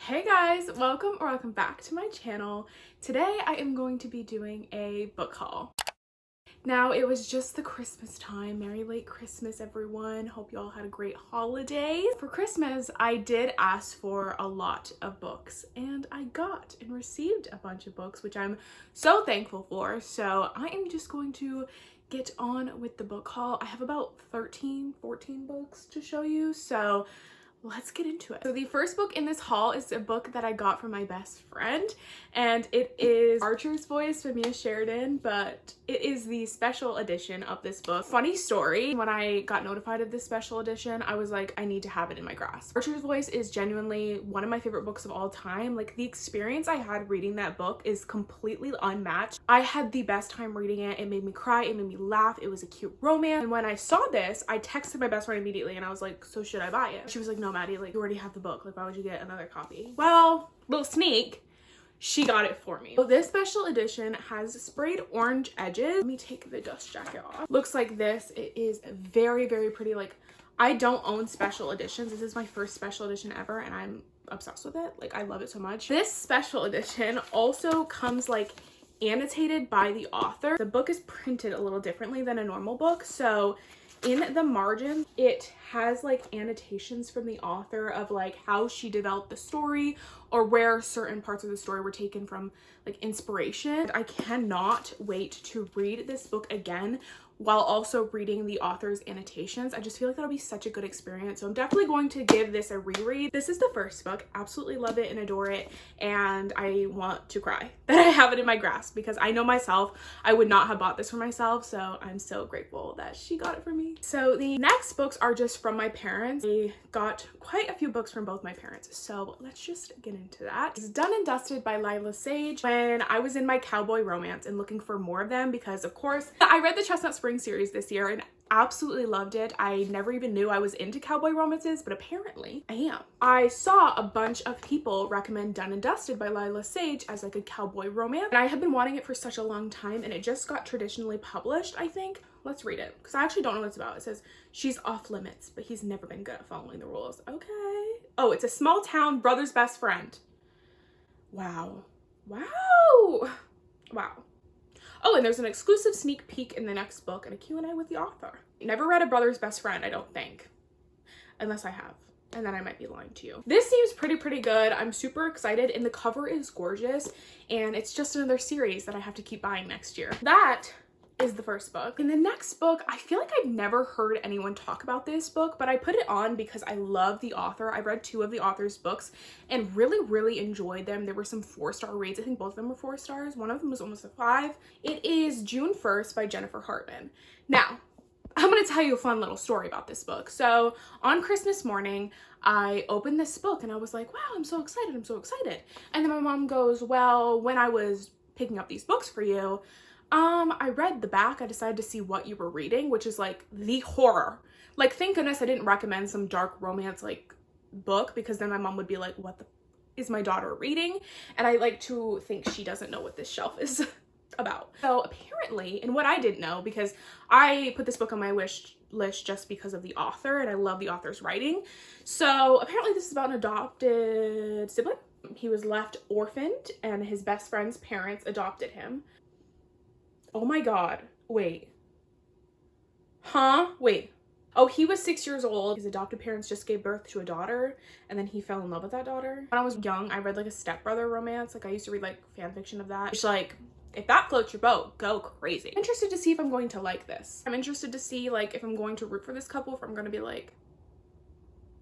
Hey guys, welcome back to my channel. Today I am going to be doing a book haul. Now it was just the Christmas time. Merry late Christmas everyone. Hope you all had a great holiday. For Christmas I did ask for a lot of books and I got and received a bunch of books, which I'm so thankful for. So I am just going to get on with the book haul. I have about 14 books to show you, so let's get into it. So the first book in this haul is a book that I got from my best friend, and it is Archer's Voice by Mia Sheridan, but it is the special edition of this book. Funny story, when I got notified of this special edition, I was like, I need to have it in my grasp. Archer's Voice is genuinely one of my favorite books of all time. Like, the experience I had reading that book is completely unmatched. I had the best time reading it. It made me cry, it made me laugh, it was a cute romance. And when I saw this, I texted my best friend immediately and I was like, so should I buy it? She was like, no Maddie, like you already have the book, like why would you get another copy? Well, little sneak, she got it for me. So this special edition has sprayed orange edges. Let me take the dust jacket off. Looks like this. It is very pretty. Like, I don't own special editions. This is my first special edition ever and I'm obsessed with it. Like, I love it so much. This special edition also comes like annotated by the author. The book is printed a little differently than a normal book, so in the margin it has like annotations from the author of like how she developed the story or where certain parts of the story were taken from, like inspiration. I cannot wait to read this book again while also reading the author's annotations. I just feel like that'll be such a good experience, so I'm definitely going to give this a reread. This is the first book. Absolutely love it and adore it, and I want to cry that I have it in my grasp because I know myself, I would not have bought this for myself, so I'm so grateful that she got it for me. So the next books are just from my parents. I got quite a few books from both my parents, so let's just get into that. It's Done and Dusted by Lila Sage. When I was in my cowboy romance and looking for more of them, because of course I read the Chestnut Spring series this year and absolutely loved it. I never even knew I was into cowboy romances, but apparently I am. I saw a bunch of people recommend Done and Dusted by Lila Sage as like a cowboy romance, and I have been wanting it for such a long time, and it just got traditionally published, I think. Let's read it because I actually don't know what it's about. It says, she's off limits, but he's never been good at following the rules. Okay. Oh, it's a small town brother's best friend. Wow. Oh, and there's an exclusive sneak peek in the next book and a Q&A with the author. Never read A Brother's Best Friend, I don't think. Unless I have. And then I might be lying to you. This seems pretty good. I'm super excited, and the cover is gorgeous, and it's just another series that I have to keep buying next year. That is the first book. In the next book, I feel like I've never heard anyone talk about this book, but I put it on because I love the author. I read 2 of the author's books and really enjoyed them. There were some 4-star reads. I think both of them were 4 stars. One of them was almost a 5. It is June 1st by Jennifer Hartman. Now, I'm going to tell you a fun little story about this book. So on Christmas morning, I opened this book and I was like, wow, I'm so excited. And then my mom goes, well, when I was picking up these books for you, I read the back. I decided to see what you were reading, which is like the horror. Like, thank goodness I didn't recommend some dark romance like book, because then my mom would be like, what the is my daughter reading? And I like to think she doesn't know what this shelf is about. So apparently, and what I didn't know, because I put this book on my wish list just because of the author and I love the author's writing. So apparently this is about an adopted sibling. He was left orphaned and his best friend's parents adopted him. Oh my god, wait. Wait. Oh, he was 6 years old. His adopted parents just gave birth to a daughter, and then he fell in love with that daughter. When I was young, I read like a stepbrother romance. Like, I used to read like fan fiction of that. It's like, if that floats your boat, go crazy. I'm interested to see if I'm going to like this. I'm interested to see like if I'm going to root for this couple, if I'm going to be like,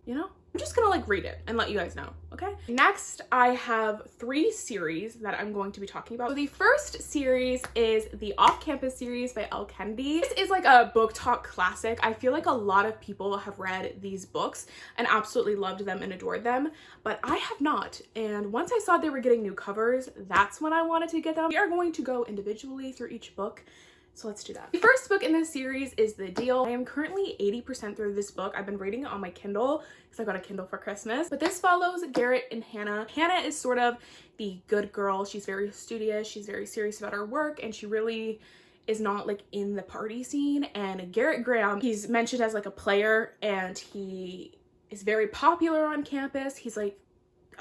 you know? I'm just gonna like read it and let you guys know, okay? Next, I have 3 series that I'm going to be talking about. So the first series is the Off-Campus series by Elle Kennedy. This is like a book talk classic. I feel like a lot of people have read these books and absolutely loved them and adored them, but I have not. And once I saw they were getting new covers, that's when I wanted to get them. We are going to go individually through each book, so let's do that. The first book in this series is The Deal. I am currently 80% through this book. I've been reading it on my Kindle because I got a Kindle for Christmas. But this follows Garrett and Hannah. Hannah is sort of the good girl. She's very studious. She's very serious about her work, and she really is not like in the party scene. And Garrett Graham, he's mentioned as like a player, and he is very popular on campus. He's like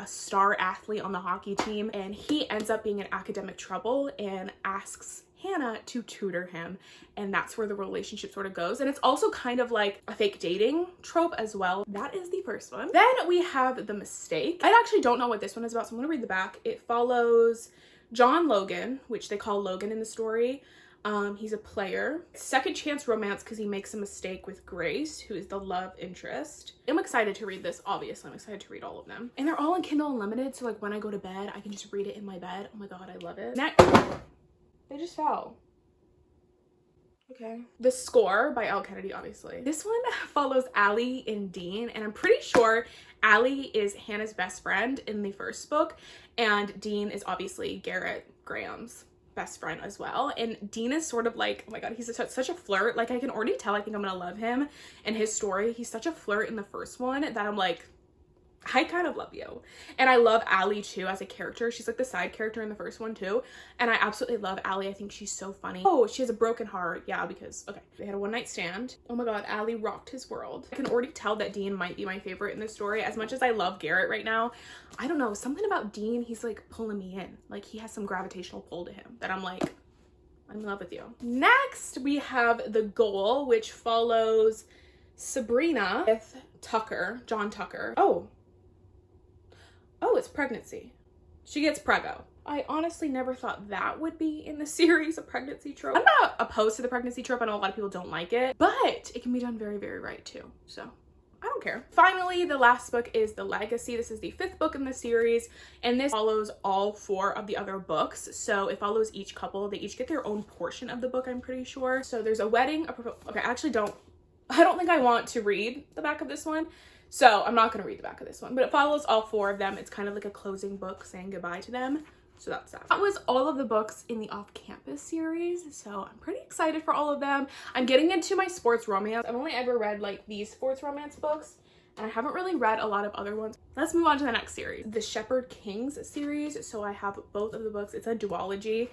a star athlete on the hockey team, and he ends up being in academic trouble and asks Hannah to tutor him, and that's where the relationship sort of goes. And it's also kind of like a fake dating trope as well. That is the first one. Then we have The Mistake. I actually don't know what this one is about, so I'm gonna read the back. It follows John Logan, which they call Logan in the story. He's a player. Second chance romance because he makes a mistake with Grace, who is the love interest. I'm excited to read this, obviously. I'm excited to read all of them. And they're all in Kindle Unlimited, so like when I go to bed, I can just read it in my bed. Oh my god, I love it. Next, they just fell. Okay. The Score by Elle Kennedy, obviously. This one follows Allie and Dean, and I'm pretty sure Allie is Hannah's best friend in the first book, and Dean is obviously Garrett Graham's best friend as well. And Dean is sort of like, oh my god, he's such a flirt. Like, I can already tell I think I'm gonna love him and his story. He's such a flirt in the first one that I'm like, I kind of love you. And I love Allie too as a character. She's like the side character in the first one too, and I absolutely love Allie. I think she's so funny. Oh, she has a broken heart. Yeah, because okay, they had a one-night stand. Oh my god, Allie rocked his world. I can already tell that Dean might be my favorite in this story. As much as I love Garrett right now, I don't know, something about Dean, he's like pulling me in. Like, he has some gravitational pull to him that I'm like, I'm in love with you. Next we have The Goal, which follows Sabrina with Tucker, John Tucker. Oh, it's pregnancy. She gets preggo. I honestly never thought that would be in the series, a pregnancy trope. I'm not opposed to the pregnancy trope. I know a lot of people don't like it, but it can be done very, very right too. So I don't care. Finally, the last book is The Legacy. This is the 5th book in the series, and this follows all 4 of the other books. So it follows each couple. They each get their own portion of the book, I'm pretty sure. So there's a wedding, okay, I don't think I want to read the back of this one. So I'm not going to read the back of this one, but it follows all 4 of them. It's kind of like a closing book saying goodbye to them. So that's that. That was all of the books in the off-campus series. So I'm pretty excited for all of them. I'm getting into my sports romance. I've only ever read like these sports romance books, and I haven't really read a lot of other ones. Let's move on to the next series, the Shepherd Kings series. So I have both of the books. It's a duology.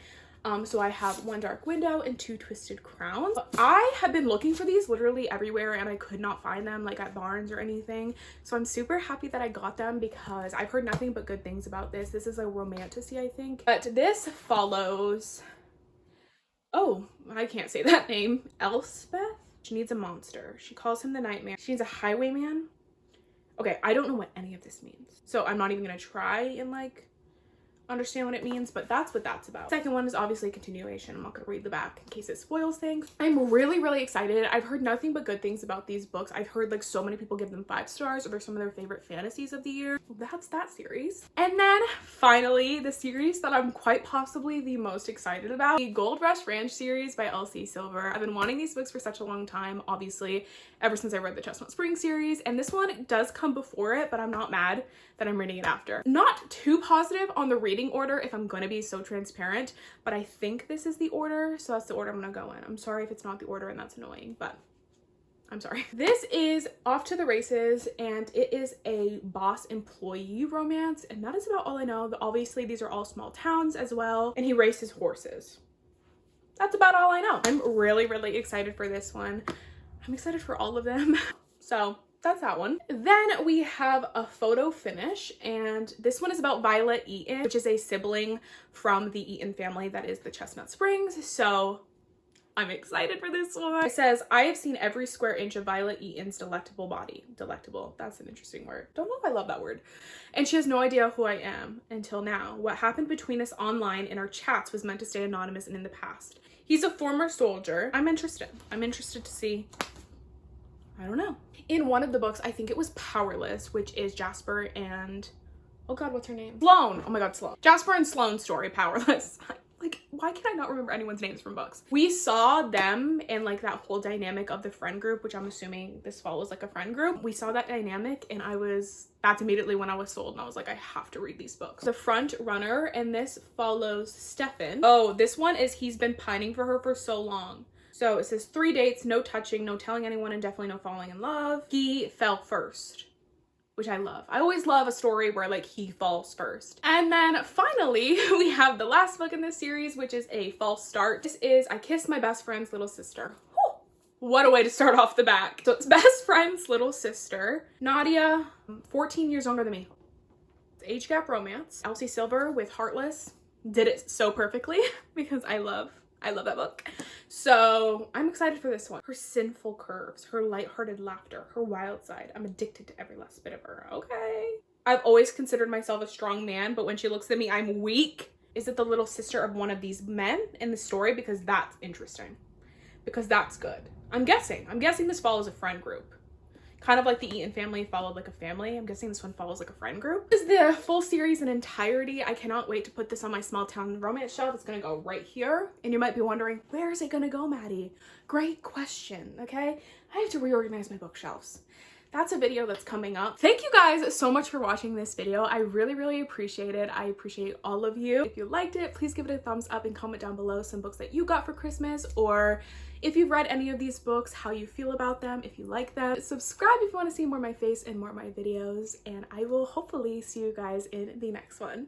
So I have One Dark Window and Two Twisted Crowns. I have been looking for these literally everywhere, and I could not find them like at Barnes or anything. So I'm super happy that I got them because I've heard nothing but good things about this. This is a romantasy, I think. But this follows, oh, I can't say that name, Elspeth. She needs a monster. She calls him the Nightmare. She needs a highwayman. Okay, I don't know what any of this means, so I'm not even gonna try and like understand what it means, but that's what that's about. Second one is obviously a continuation. I'm not gonna read the back in case it spoils things. I'm really, really excited. I've heard nothing but good things about these books. I've heard like so many people give them 5 stars, or they're some of their favorite fantasies of the year. That's that series. And then finally, the series that I'm quite possibly the most excited about, the Gold Rush Ranch series by L.C. Silver. I've been wanting these books for such a long time, obviously, ever since I read the Chestnut Spring series, and this one does come before it, but I'm not mad that I'm reading it after. Not too positive on the reading order, if I'm gonna be so transparent, but I think this is the order, so that's the order I'm gonna go in. I'm sorry if it's not the order and that's annoying, but I'm sorry. This is Off to the Races, and it is a boss-employee romance, and that is about all I know. Obviously, these are all small towns as well, and he races horses. That's about all I know. I'm really, really excited for this one. I'm excited for all of them. So that's that one. Then we have a photo finish, and this one is about Violet Eaton, which is a sibling from the Eaton family that is the Chestnut Springs. So I'm excited for this one. It says, I have seen every square inch of Violet Eaton's delectable body. Delectable, that's an interesting word. Don't know if I love that word. And she has no idea who I am until now. What happened between us online in our chats was meant to stay anonymous and in the past. He's a former soldier. I'm interested. I'm interested to see, I don't know. In one of the books, I think it was Powerless, which is Jasper and, oh god, what's her name? Sloane. Oh my god, Sloane. Jasper and Sloane's story, Powerless. Like, why can I not remember anyone's names from books? We saw them in like that whole dynamic of the friend group, which I'm assuming this follows like a friend group. We saw that dynamic, and that's immediately when I was sold, and I was like, I have to read these books. The Front Runner, and this follows Stefan. Oh, this one is he's been pining for her for so long. So it says 3 dates, no touching, no telling anyone, and definitely no falling in love. He fell first, which I love. I always love a story where like he falls first. And then finally, we have the last book in this series, which is a false start. This is I Kissed My Best Friend's Little Sister. Whew. What a way to start off the back. So it's best friend's little sister, Nadia, 14 years younger than me. It's age gap romance. Elsie Silver with Heartless did it so perfectly because I love that book. So I'm excited for this one. Her sinful curves, her lighthearted laughter, her wild side. I'm addicted to every last bit of her, okay? I've always considered myself a strong man, but when she looks at me, I'm weak. Is it the little sister of one of these men in the story? Because that's interesting. Because that's good. I'm guessing this follows a friend group. Kind of like the Eaton family followed like a family. I'm guessing this one follows like a friend group. This is the full series in entirety. I cannot wait to put this on my small town romance shelf. It's gonna go right here. And you might be wondering, where is it gonna go, Maddie? Great question, okay? I have to reorganize my bookshelves. That's a video that's coming up. Thank you guys so much for watching this video. I really appreciate it. I appreciate all of you. If you liked it, please give it a thumbs up and comment down below some books that you got for Christmas, or if you've read any of these books, how you feel about them, if you like them. Subscribe if you want to see more of my face and more of my videos, and I will hopefully see you guys in the next one.